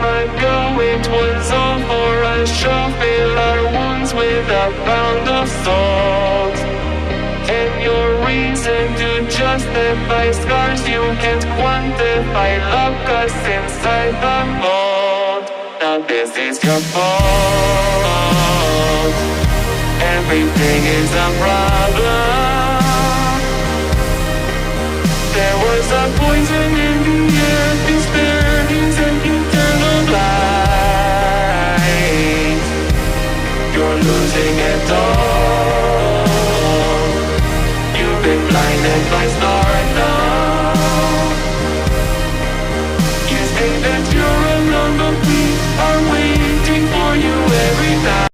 time ago, it was all for a show. Fill our wounds with a pound of salt. And your reason to justify scars you can't quantify. Lock us inside the mold. Now this is your fault. Everything is a problem. There was a poison in the air, disparities and eternal light. You're losing it all. You've been blinded by stars.